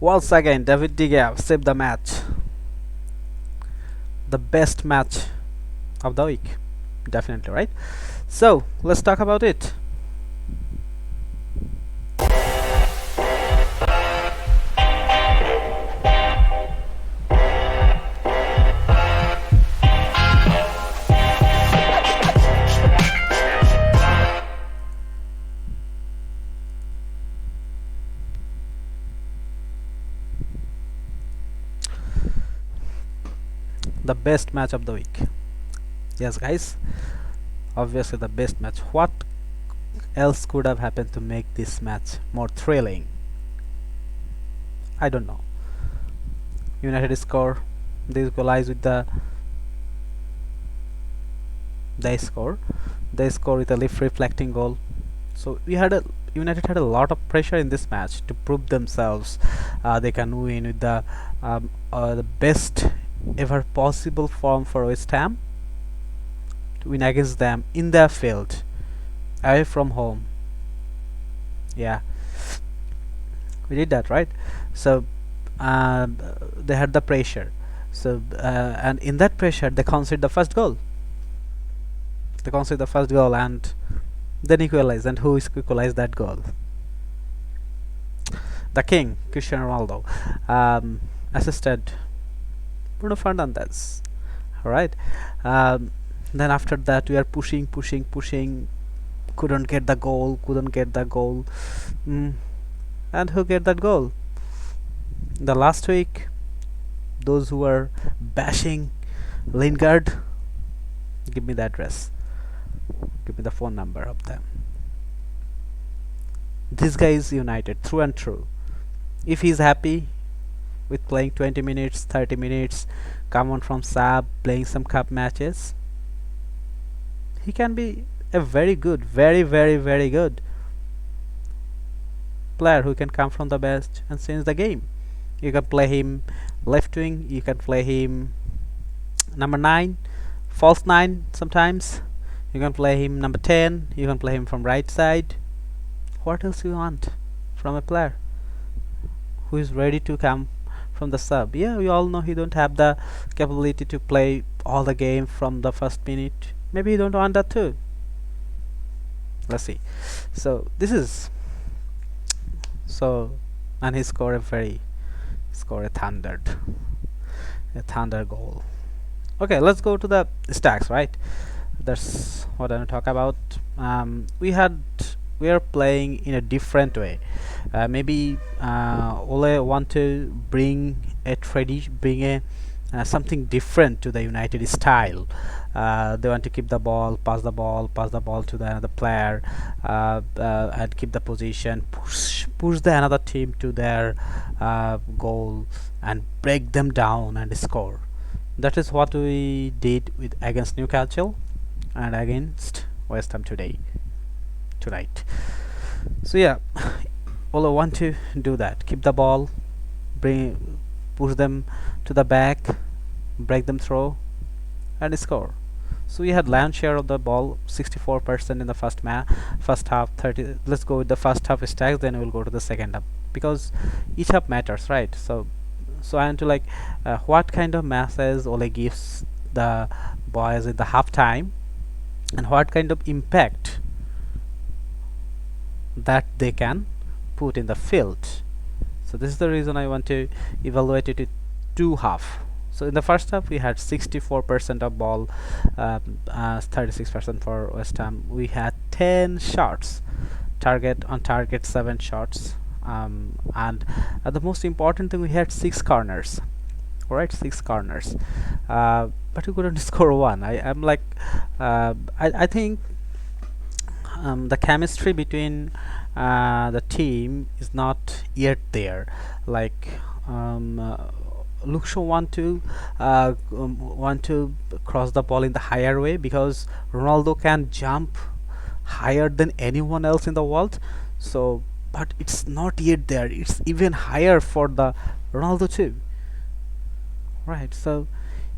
Once again, 𝗪𝗲 𝗀𝗃𝗃 saved the match. The best match of the week. Definitely, right? So, let's talk about it. The best match of the week. Yes, guys, obviously the best match. What else could have happened to make this match more thrilling? I don't know. United score, they equalize with they score with a lift reflecting goal. So United had a lot of pressure in this match to prove themselves. They can win with the best ever possible form for West Ham, to win against them in their field, away from home. Yeah, we did that, right? So they had the pressure. So and in that pressure, they conceded the first goal. And then equalized. And who equalized that goal? The king, Cristiano Ronaldo, assisted Bruno Fernandes. Alright. Then after that we are pushing. Couldn't get the goal. And who get that goal? The last week, those who were bashing Lingard, give me the address. Give me the phone number of them. This guy is United through and through. If he's happy with playing 20 minutes, 30 minutes, come on from sub, playing some cup matches, he can be a very good, very good player who can come from the best and change the game. You can play him left wing, you can play him number 9, false 9 sometimes, you can play him number 10, you can play him from right side. What else you want from a player who is ready to come from the sub? Yeah, we all know he don't have the capability to play all the game from the first minute. Maybe he don't want that too. Let's see. So this is and he scored a thunder goal. Okay, let's go to the stacks, right? That's what I'm talking about. We are playing in a different way. Maybe Ole want to bring something different to the United style. They want to keep the ball, pass the ball to the another player, and keep the position, push the another team to their goal and break them down and score. That is what we did against Newcastle and against West Ham tonight. So yeah, all I want to do that, keep the ball, push them to the back, break them through and score. So we had land share of the ball 64% in the first half, 30. Let's go with the first half stacks, then we'll go to the second half, because each half matters, right? So I want to what kind of message Ole gives the boys in the half time, and what kind of impact that they can put in the field. So this is the reason I want to evaluate it in two half. So in the first half we had 64% of ball, 36% for West Ham. We had 10 shots, target 7 shots, and the most important thing, we had 6 corners. Alright, 6 corners, but we couldn't score one. I think the chemistry between the team is not yet there. Luke want to cross the ball in the higher way, because Ronaldo can jump higher than anyone else in the world. So, but it's not yet there. It's even higher for the Ronaldo too. Right. So,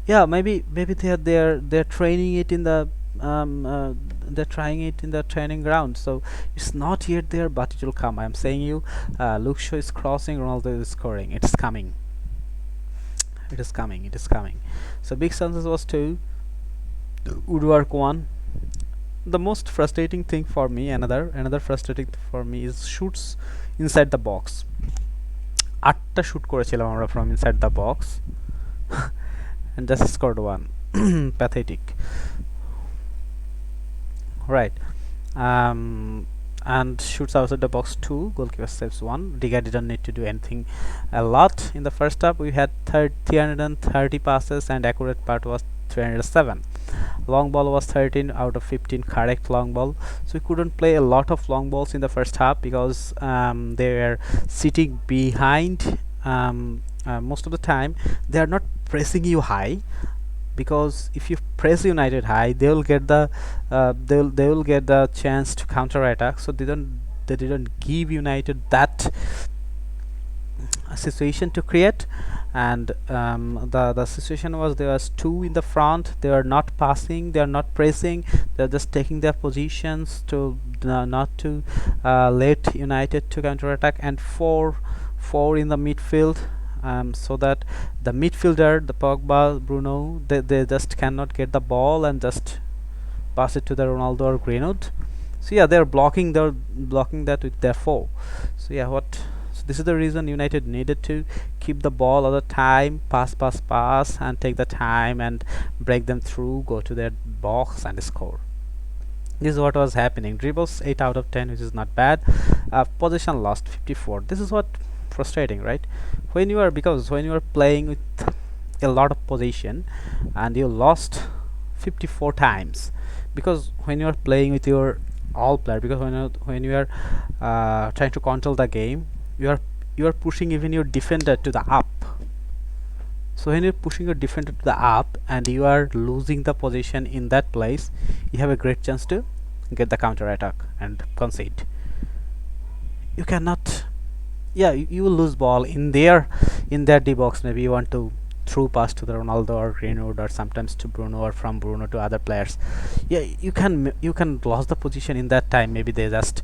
yeah, maybe they're training it in the they're trying it in the training ground, so it's not yet there, but it will come. I'm saying you, Luke Shaw is crossing, Ronaldo is scoring. It's coming. It is coming. It is coming. So big chances was 2, woodwork 1. The most frustrating thing for me, another frustrating thing for me is shoots inside the box. 8টা shoot করেছিলাম আমরা from inside the box and just scored 1. Pathetic. Right. And shoots outside the box 2, goalkeeper saves 1. Lingard didn't need to do anything a lot in the first half. We had 330 passes and accurate part was 307. Long ball was 13 out of 15 correct long ball, so we couldn't play a lot of long balls in the first half because they were sitting behind. Most of the time they are not pressing you high, because if you press United high, they will get the chance to counter attack. So they didn't give United that situation to create. And the situation was there was 2 in the front. They are not passing, they are not pressing, they're just taking their positions to not to let United to counter attack, and 4 in the midfield, so that the midfielder, the Pogba, Bruno, they just cannot get the ball and just pass it to the Ronaldo or Greenwood. So yeah, they're blocking that with their 4. So yeah, this is the reason United needed to keep the ball all the time, pass and take the time and break them through, go to their box and score. This is what was happening. Dribbles 8 out of 10, which is not bad. Possession lost 54. This is what frustrating, right? When you are playing with a lot of possession and you lost 54 times, because when you are playing with your all player, because when you are trying to control the game, you are pushing even your defender to the up. So when you're pushing your defender to the up and you are losing the position in that place, you have a great chance to get the counter attack and concede. You cannot, yeah, you will lose ball in their D box. Maybe you want to through pass to the Ronaldo or Greenwood, or sometimes to Bruno, or from Bruno to other players. Yeah, you can lose the position in that time. Maybe they just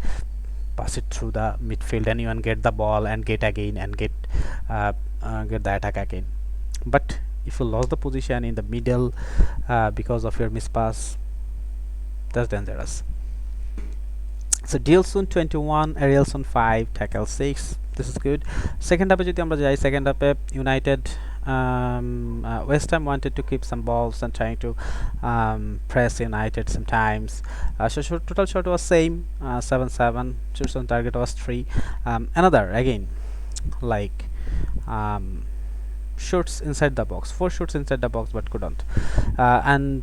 pass it through the midfield and you can get the ball and get again and get the attack again. But if you lose the position in the middle because of your mispass, that's dangerous. So Dilson 21, Arielson 5, tackle 6. This is good. Second half যদি আমরা যাই, second half United Westham wanted to keep some balls and trying to press United sometimes. So total shot was same, 7-7. Shoots on target was 3. Another again, like shoots inside the box, 4 shoots inside the box, but couldn't. And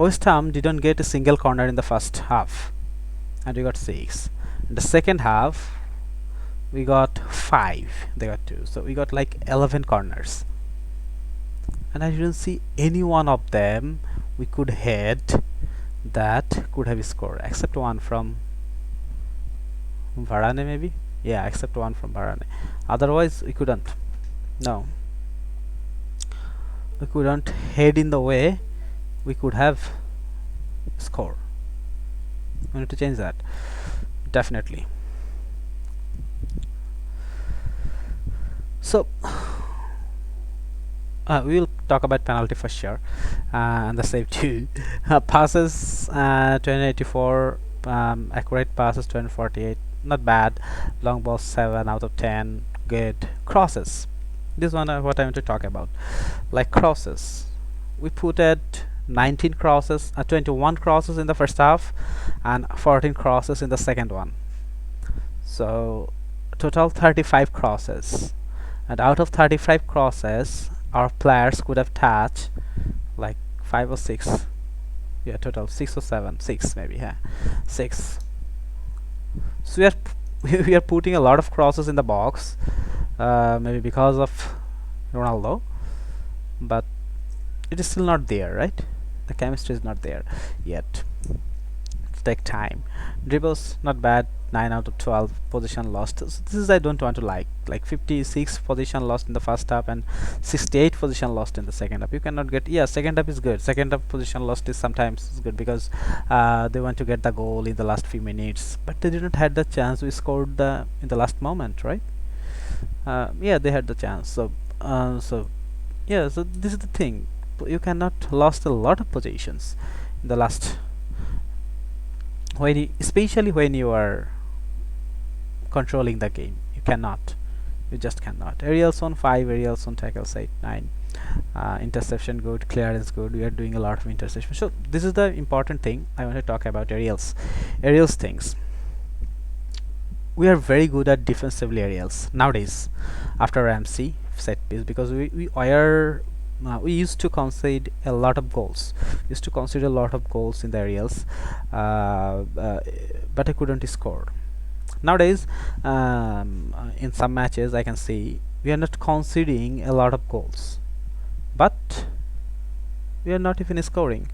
Westham didn't get a single corner in the first half, and we got 6. In the second half, we got 5, they got 2, so we got like 11 corners, and I didn't see any one of them we could hit that could have scored, except one from Varane, maybe. Yeah, except one from Varane. Otherwise we couldn't. No, we couldn't head in the way we could have scored. We need to change that, definitely. So we will talk about penalty for sure, and the save too. Passes 284, accurate passes 248, not bad. Long ball 7 out of 10, good. Crosses, this one what I want to talk about. Like crosses, we put at 19 crosses, 21 crosses in the first half and 14 crosses in the second one, so total 35 crosses. And out of 35 crosses, our players could have touched like 5 or 6. Yeah, total 6 or 7, 6 maybe. Yeah, 6. So we are putting a lot of crosses in the box, maybe because of Ronaldo, but it is still not there, right? The chemistry is not there yet. It'll take time. Dribbles not bad, 9 out of 12 position lost. So this is I don't want to like 56 position lost in the first half and 68 position lost in the second half. You cannot get, yeah, second half is good. Second half position lost is sometimes is good because they want to get the goal in the last few minutes, but they didn't had the chance. We scored in the last moment, right? Yeah, they had the chance. So yeah, so this is the thing. You cannot lost a lot of positions in the last, especially when you are controlling the game. You cannot, you just cannot. Aerials on 5, aerials on tackles 8, 9, interception good, clearance good. We are doing a lot of interception. So this is the important thing I want to talk about. Aerials things. We are very good at defensively aerials nowadays after Ramsey set piece, because we used to concede a lot of goals. Used to concede a lot of goals in the aerials, but I couldn't score. Nowadays, in some matches, I can see we are not conceding a lot of goals, but we are not even scoring.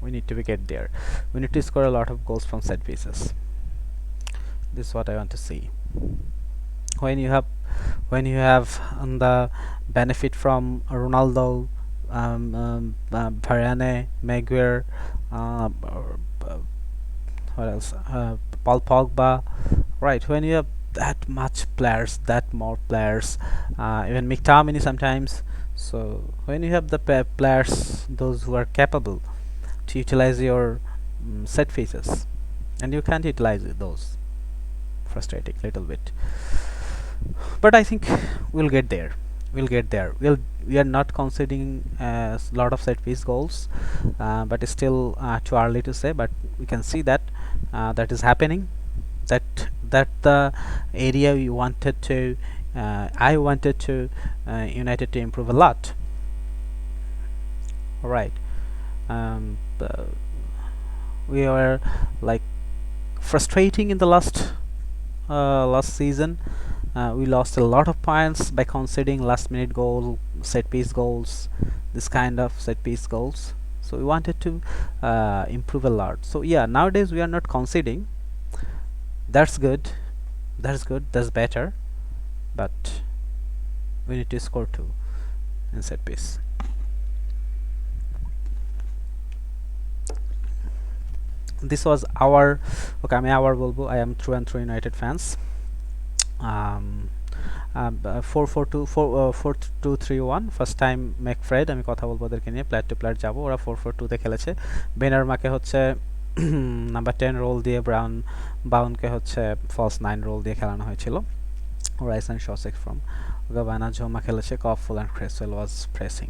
We need to get there. We need to score a lot of goals from set pieces. This is what I want to see. When you have the benefit from Ronaldo, Varane, Maguire, what else? Paul Pogba, right? When you have that much players, that more players, even McTominay sometimes. So when you have the players, those who are capable to utilize your set pieces, and you can't utilize those, frustrating little bit. But I think we'll get there. We are not conceding a lot of set piece goals, but it's still too early to say. But we can see that that is happening. That the area we wanted to, I wanted to United to improve a lot. All right. We were like frustrating in the last season. We lost a lot of points by conceding last minute goal, set piece goals, this kind of set piece goals. So we wanted to improve a lot. So yeah, nowadays we are not conceding. That's good. That's better. But we need to score too in set piece. This was our, okay, আমি আবার বলবো, I am through and through United fans. 4-4-2-4-2-3-1 first time McFred, আমি কথা বলবো ওদেরকে নিয়ে, player two player যাবো। ওরা 4-4-2 খেলেছে। বেনারমাকে হচ্ছে নাম্বার 10 রোল দিয়ে, বাউনকে হচ্ছে ফলস 9 রোল দিয়ে খেলানো হয়েছিল। রাইস অ্যান্ড শসেক ফ্রম গাবানা ঝোমা খেলেছে। Coufal and Cresswell was pressing.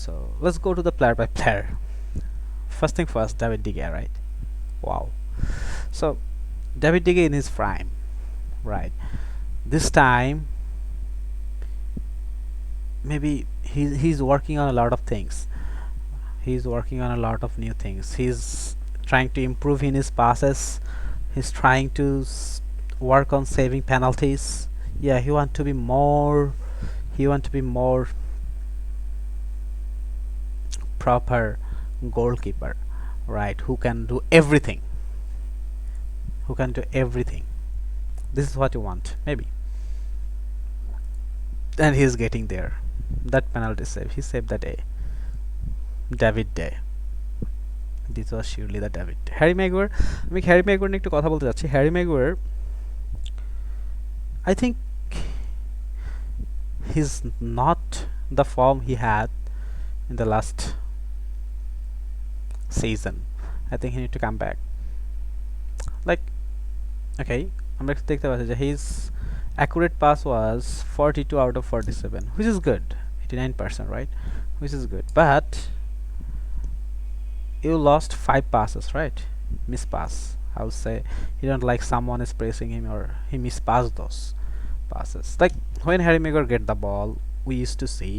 So let's go to the player by player. First thing first, David De Gea, right? Wow. So David De Gea in his prime, right? This time maybe he's working on a lot of things. He's working on a lot of new things. He's trying to improve in his passes. He's trying to work on saving penalties. Yeah, he want to be more proper goalkeeper, right? Who can do everything. This is what you want, maybe. And he's getting there. That penalty save, he saved that day. David Day. This was surely the David Day. Harry Maguire, আমি Harry Maguire নিয়ে একটু কথা বলতে যাচ্ছি। Harry Maguire, I think he's not the form he had in the last season. I think he need to come back. Like, okay, আমরা দেখতে পাচ্ছি যে his accurate pass was 42 out of 47, which is good, 89%, right? Which is good, but you lost 5 passes, right? Miss pass, I would say. You don't like someone is pressing him or he mispassed those passes. Like when Harry Maguire get the ball, we used to see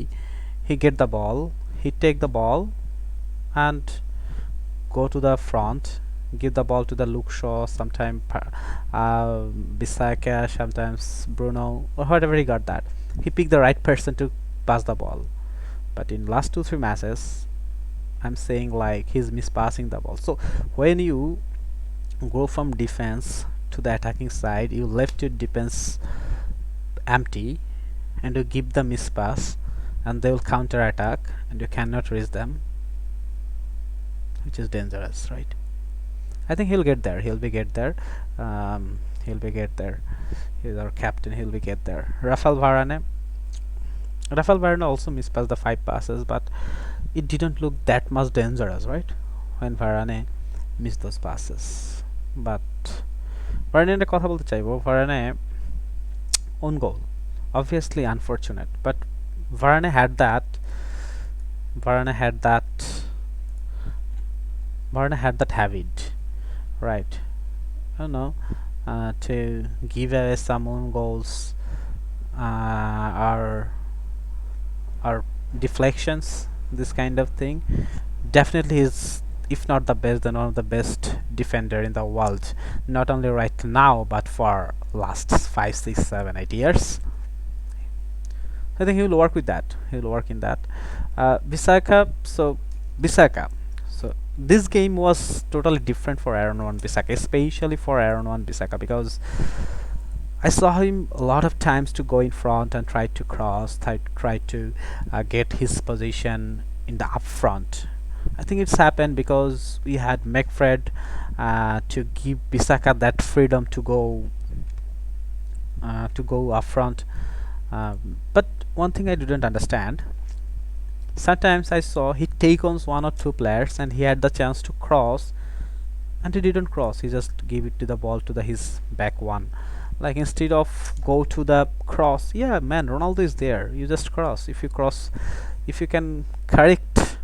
he get the ball, he take the ball and go to the front, give the ball to the Luke Shaw, sometimes Bissaka, sometimes Bruno, or whatever he got that. He picked the right person to pass the ball. But in last 2-3 matches, I'm saying like he's mispassing the ball. So when you go from defense to the attacking side, you left your defense empty and you give the miss pass, and they will counter attack and you cannot reach them, which is dangerous, right? I think he'll get there. He'll be get there. He'll be get there. He's our captain. He'll be get there. Rafael Varane also mispassed the 5 passes, but it didn't look that much dangerous, right? When Varane missed those passes. But Varane কথা বলতে চাইবো, Varane own goal, obviously unfortunate, but Varane had that. Varane had that. Varane had that habit, right? I don't know, to give away some own goals, or deflections, this kind of thing. Definitely is, if not the best, then one of the best defender in the world, not only right now but for last 5, 6, 7, 8 years. I think he will work with that. He will work in that. Bissaka. So this game was totally different for Aaron Wan-Bissaka, especially for Aaron Wan-Bissaka, because I saw him a lot of times to go in front and try to cross, try to get his position in the up front. I think it's happened because we had McFred to give Bissaka that freedom to go up front. But one thing I didn't understand, sometimes I saw he take on 1 or 2 players and he had the chance to cross and he didn't cross. He just gave it to the ball to his back one. Like, instead of go to the cross, yeah man, Ronaldo is there, you just cross. If you can correct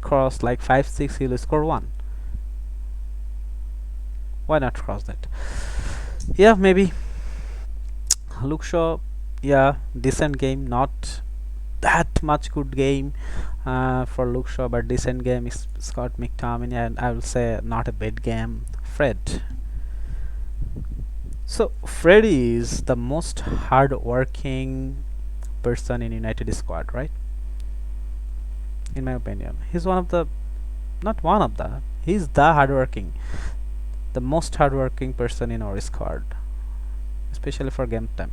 cross like 5, 6, he'll score 1. Why not cross that? Yeah, maybe Luke Shaw, yeah, decent game, not that much good game for Luke Shaw, but decent game. Is Scott McTominay, and I will say not a bad game. Fred. So Fred is the most hard-working person in United squad, right? In my opinion, he's one of the, not one of the, he's the most hardworking person in our squad, especially for game time.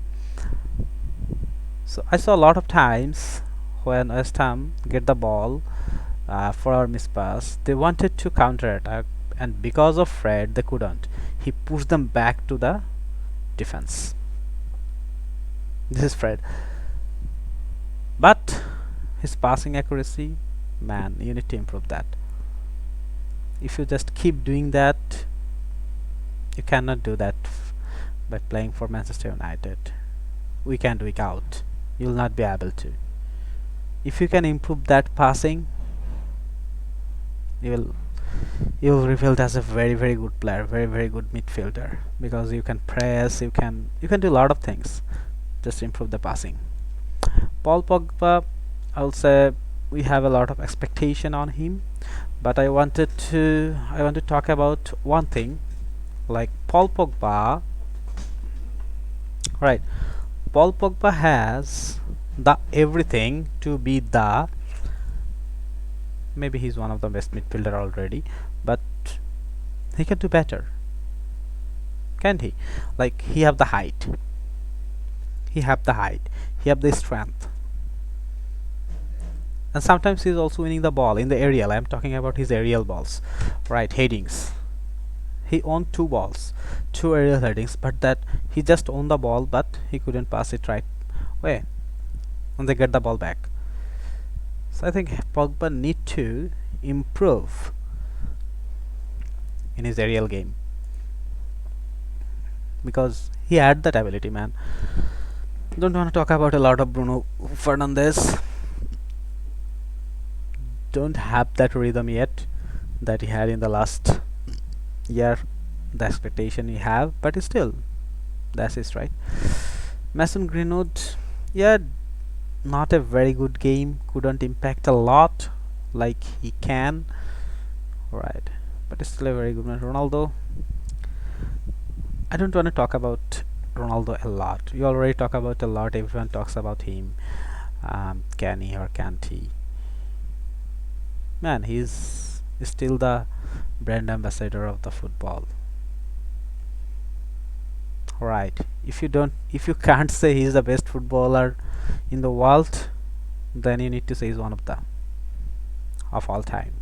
So I saw a lot of times when Westham get the ball for our miss pass, they wanted to counter attack, and because of Fred they couldn't. He pushed them back to the defense. This is Fred, but his passing accuracy, man, you need to improve that. If you just keep doing that, you cannot do that by playing for Manchester United week in, week out. You'll not be able to. If you can improve that passing, you'll revealed as a very, very good player, very, very good midfielder, because you can press, you can do a lot of things. Just improve the passing. Paul Pogba, I will say we have a lot of expectation on him, but I want to talk about one thing, like Paul Pogba, right? Paul Pogba has the everything to be the, maybe he's one of the best midfielder already, but he can do better, can't he? Like, he have the height, he have the strength, and sometimes he's also winning the ball in the aerial. I'm talking about his aerial balls, right? Headings. He owned 2 balls, 2 aerial headings, but that he just owned the ball, but he couldn't pass it right way, and they get the ball back. So I think Pogba need to improve in his aerial game, because he had that ability, man. Don't want to talk about a lot of Bruno Fernandes. Don't have that rhythm yet that he had in the last year, the expectation he have, but still that's his right. Mason Greenwood, yeah, not a very good game, couldn't impact a lot like he can, right? But it's still a very good one. Ronaldo, I don't want to talk about Ronaldo a lot. You already talk about a lot, everyone talks about him. Can he or can't he? Man, he's still the brand ambassador of the football. Right. If you can't say he's the best footballer in the world, then you need to say he's one of them of all time.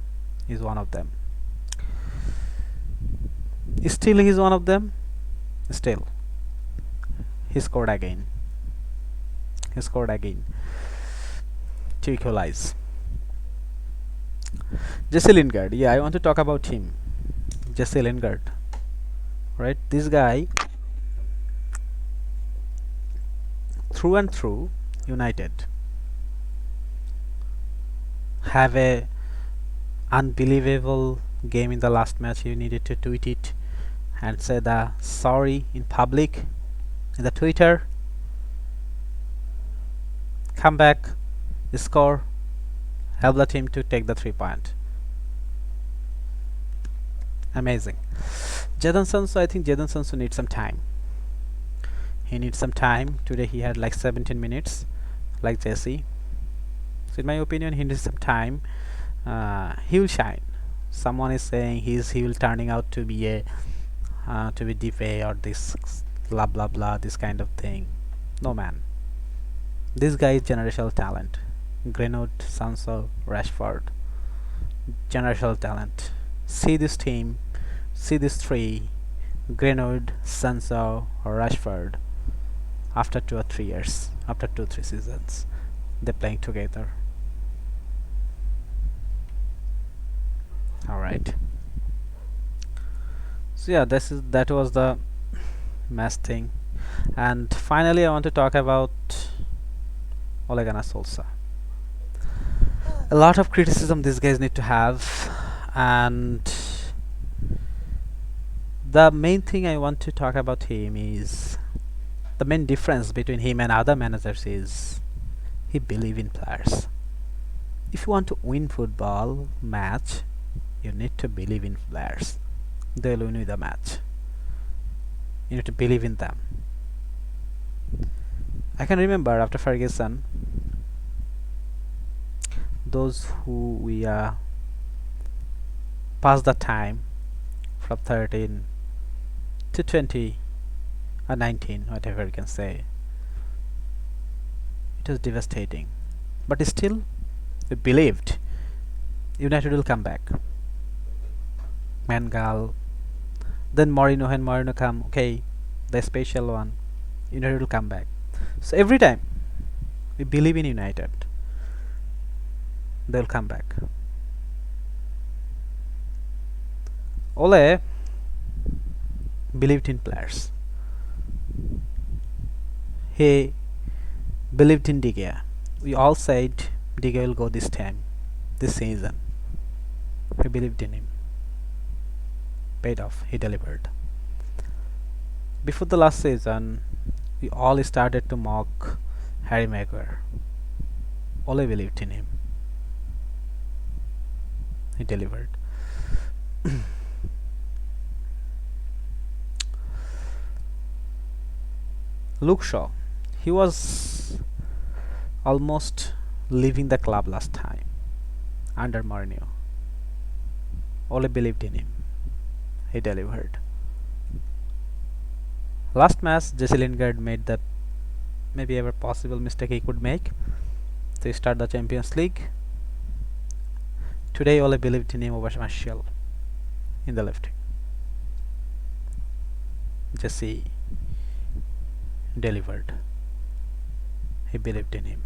He's one of them. Still, he's one of them. Still, he scored again. He scored again. To equalize. Jesse Lingard. Yeah, I want to talk about him. Jesse Lingard. Right. This guy, through and through, United have a unbelievable game in the last match. He needed to tweet it and say the sorry in public in the Twitter. Come back, score, help the team to take the 3 point. Amazing. Jadon Sancho, I think Jadon Sancho needs some time. He needs some time. Today he had like 17 minutes, like Jesse. So in my opinion, he needs some time. He will shine. Someone is saying he will turning out to be a DPA or this blah blah blah, this kind of thing. No, man. This guy is generational talent. Greenwood, Sancho, Rashford. Generational talent. See this team. See these three: Greenwood, Sancho, Rashford. After 2 or 3 years, after 2-3 seasons, they're playing together. All right. So yeah, that was the match thing, and finally I want to talk about Ole Gunnar Solskjaer. A lot of criticism these guys need to have, and the main thing I want to talk about him is the main difference between him and other managers is he believes in players. If you want to win football match, you need to believe in players. They will win you the match. You need to believe in them. I can remember after Ferguson, those who we passed the time from 13 to 20 or 19, whatever you can say. It was devastating, but still we believed United will come back. Van Gaal, then Mourinho, when Mourinho come, okay, the special one, United will come back. So every time we believe in United, they'll come back. Ole believed in players. He believed in De Gea. We all said De Gea will go this time, this season. We believed in him. Paid off. He delivered. Before the last season, we all started to mock Harry Maguire. Ole believed in him. He delivered. Luke Shaw, he was almost leaving the club last time under Mourinho. Ole believed in him. He delivered. Last match, Jesse Lingard made the maybe ever possible mistake he could make to start the Champions League. Today, Ole believed in him over Martial in the left. Jesse delivered. He believed in him.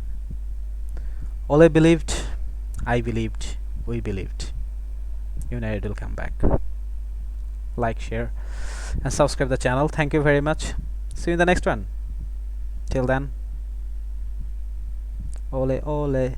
Ole believed, I believed, we believed. United will come back. Like, share, and subscribe the channel. Thank you very much. See you in the next one. Till then, ole ole.